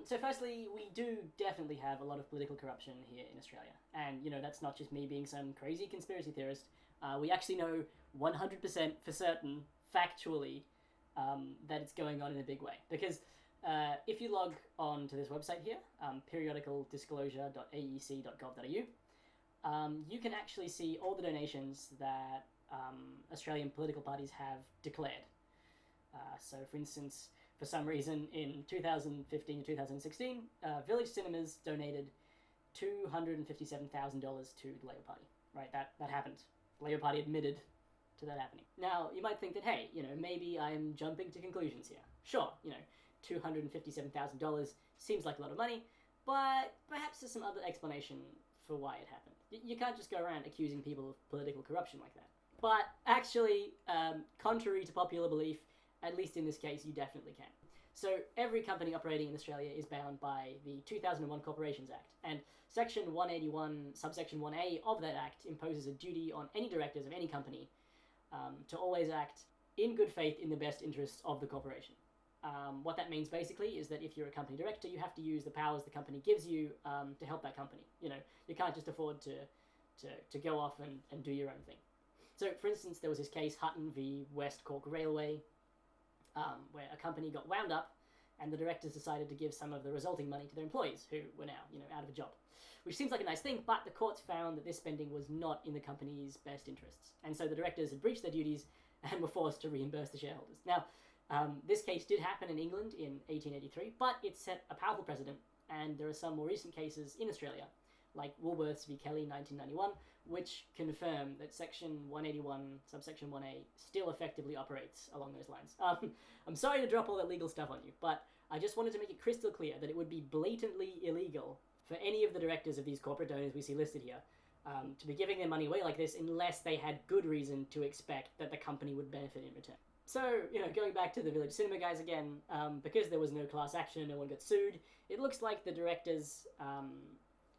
So firstly, we do definitely have a lot of political corruption here in Australia. And, that's not just me being some crazy conspiracy theorist. We actually know 100% for certain, factually, that it's going on in a big way. Because if you log on to this website here, periodicaldisclosure.aec.gov.au, you can actually see all the donations that Australian political parties have declared. So, for instance, for some reason in 2015 to 2016, Village Cinemas donated $257,000 to the Labor Party. Right, that happened. The Labor Party admitted to that happening. Now, you might think that, hey, maybe I'm jumping to conclusions here. Sure, $257,000 seems like a lot of money, but perhaps there's some other explanation for why it happened. You can't just go around accusing people of political corruption like that. But actually, contrary to popular belief, at least in this case, you definitely can. So every company operating in Australia is bound by the 2001 Corporations Act, and Section 181, subsection 1A of that Act imposes a duty on any directors of any company to always act in good faith in the best interests of the corporation. What that means basically is that if you're a company director, you have to use the powers the company gives you to help that company. You can't just afford to go off and do your own thing. So, for instance, there was this case, Hutton v. West Cork Railway, where a company got wound up and the directors decided to give some of the resulting money to their employees who were now, out of a job. Which seems like a nice thing, but the courts found that this spending was not in the company's best interests. And so the directors had breached their duties and were forced to reimburse the shareholders. Now, this case did happen in England in 1883, but it set a powerful precedent, and there are some more recent cases in Australia, like Woolworths v. Kelly 1991, which confirm that Section 181, subsection 1A, still effectively operates along those lines. I'm sorry to drop all that legal stuff on you, but I just wanted to make it crystal clear that it would be blatantly illegal for any of the directors of these corporate donors we see listed here to be giving their money away like this unless they had good reason to expect that the company would benefit in return. So, going back to the Village Cinema guys again, because there was no class action and no one got sued, it looks like the directors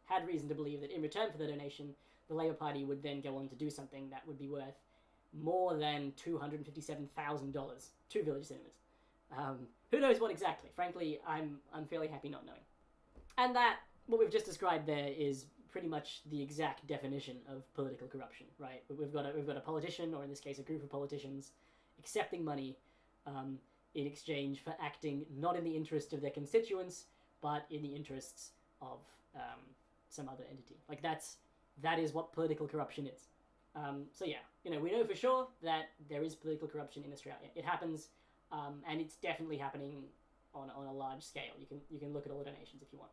had reason to believe that in return for the donation, the Labor Party would then go on to do something that would be worth more than $257,000 to Village Cinemas. Who knows what exactly? Frankly, I'm fairly happy not knowing. And that, what we've just described there, is pretty much the exact definition of political corruption, right? We've got a politician, or in this case a group of politicians, accepting money in exchange for acting not in the interest of their constituents, but in the interests of some other entity. Like that is what political corruption is. So yeah, we know for sure that there is political corruption in Australia. It happens, and it's definitely happening on a large scale. You can look at all the donations if you want.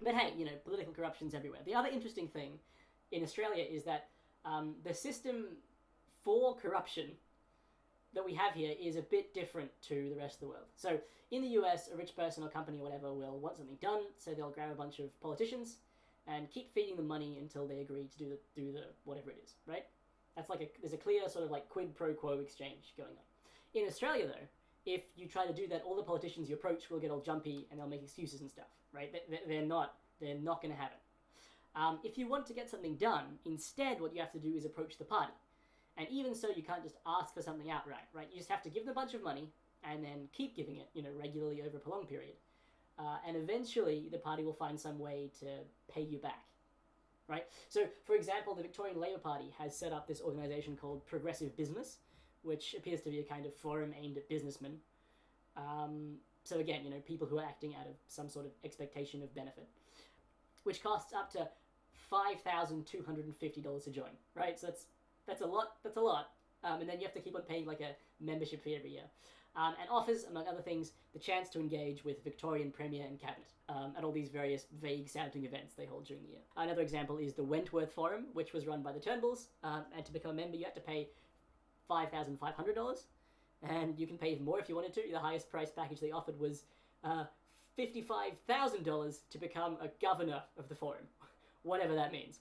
But hey, political corruption's everywhere. The other interesting thing in Australia is that the system for corruption that we have here is a bit different to the rest of the world. So in the US, a rich person or company or whatever will want something done, so they'll grab a bunch of politicians and keep feeding them money until they agree to do the whatever it is, right? That's there's a clear sort of quid pro quo exchange going on. In Australia though, if you try to do that, all the politicians you approach will get all jumpy and they'll make excuses and stuff, right? They're not going to have it. If you want to get something done, instead what you have to do is approach the party. And even so, you can't just ask for something outright, right? You just have to give them a bunch of money and then keep giving it, regularly over a prolonged period. And eventually, the party will find some way to pay you back, right? So, for example, the Victorian Labor Party has set up this organisation called Progressive Business, which appears to be a kind of forum aimed at businessmen. So again, people who are acting out of some sort of expectation of benefit, which costs up to $5,250 to join, right? So that's a lot. And then you have to keep on paying a membership fee every year. And offers, among other things, the chance to engage with Victorian Premier and Cabinet at all these various vague-sounding events they hold during the year. Another example is the Wentworth Forum, which was run by the Turnbulls, and to become a member you had to pay $5,500, and you can pay even more if you wanted to. The highest price package they offered was $55,000 to become a governor of the forum, whatever that means.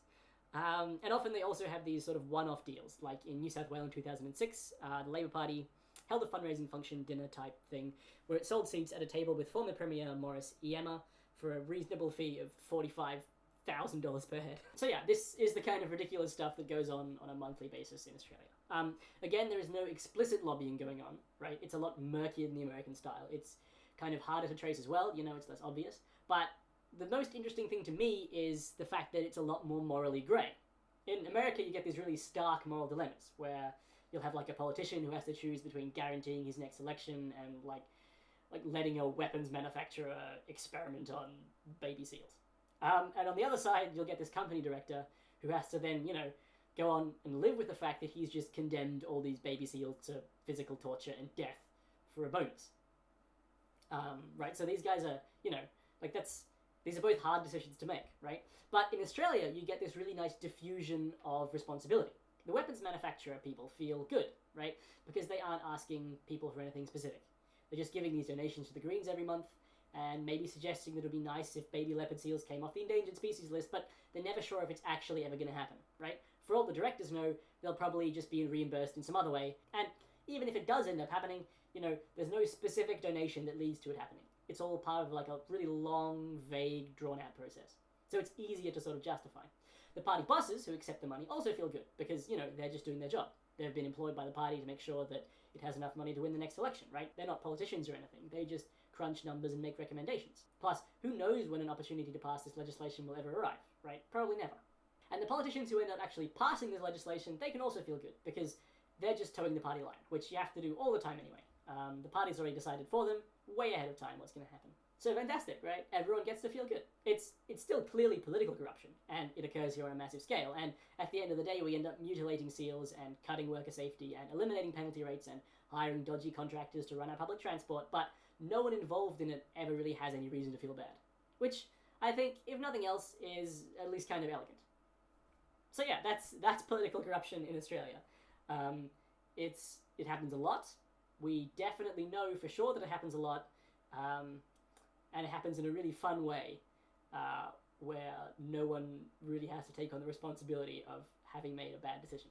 And often they also have these sort of one-off deals, like in New South Wales in 2006, the Labor Party held a fundraising function dinner type thing where it sold seats at a table with former Premier Maurice Iemma for a reasonable fee of $45,000 per head. So yeah, this is the kind of ridiculous stuff that goes on a monthly basis in Australia. Again, there is no explicit lobbying going on, right? It's a lot murkier than the American style. It's kind of harder to trace as well. It's less obvious. But the most interesting thing to me is the fact that it's a lot more morally grey. In America, you get these really stark moral dilemmas where you'll have like a politician who has to choose between guaranteeing his next election and like letting a weapons manufacturer experiment on baby seals. And on the other side, you'll get this company director who has to then, go on and live with the fact that he's just condemned all these baby seals to physical torture and death for a bonus. Right? So these guys are, these are both hard decisions to make, right? But in Australia, you get this really nice diffusion of responsibility. The weapons manufacturer people feel good, right? Because they aren't asking people for anything specific. They're just giving these donations to the Greens every month and maybe suggesting that it would be nice if baby leopard seals came off the endangered species list, but they're never sure if it's actually ever going to happen, right? For all the directors know, they'll probably just be reimbursed in some other way. And even if it does end up happening, there's no specific donation that leads to it happening. It's all part of like a really long, vague, drawn-out process. So it's easier to sort of justify. The party bosses who accept the money also feel good because, they're just doing their job. They've been employed by the party to make sure that it has enough money to win the next election, right? They're not politicians or anything. They just crunch numbers and make recommendations. Plus, who knows when an opportunity to pass this legislation will ever arrive, right? Probably never. And the politicians who end up actually passing this legislation, they can also feel good because they're just towing the party line, which you have to do all the time anyway. The party's already decided for them, way ahead of time, what's going to happen. So fantastic, right? Everyone gets to feel good. It's still clearly political corruption, and it occurs here on a massive scale, and at the end of the day we end up mutilating seals and cutting worker safety and eliminating penalty rates and hiring dodgy contractors to run our public transport, but no one involved in it ever really has any reason to feel bad. Which, I think, if nothing else, is at least kind of elegant. So yeah, that's political corruption in Australia. It happens a lot. We definitely know for sure that it happens a lot. And it happens in a really fun way, where no one really has to take on the responsibility of having made a bad decision.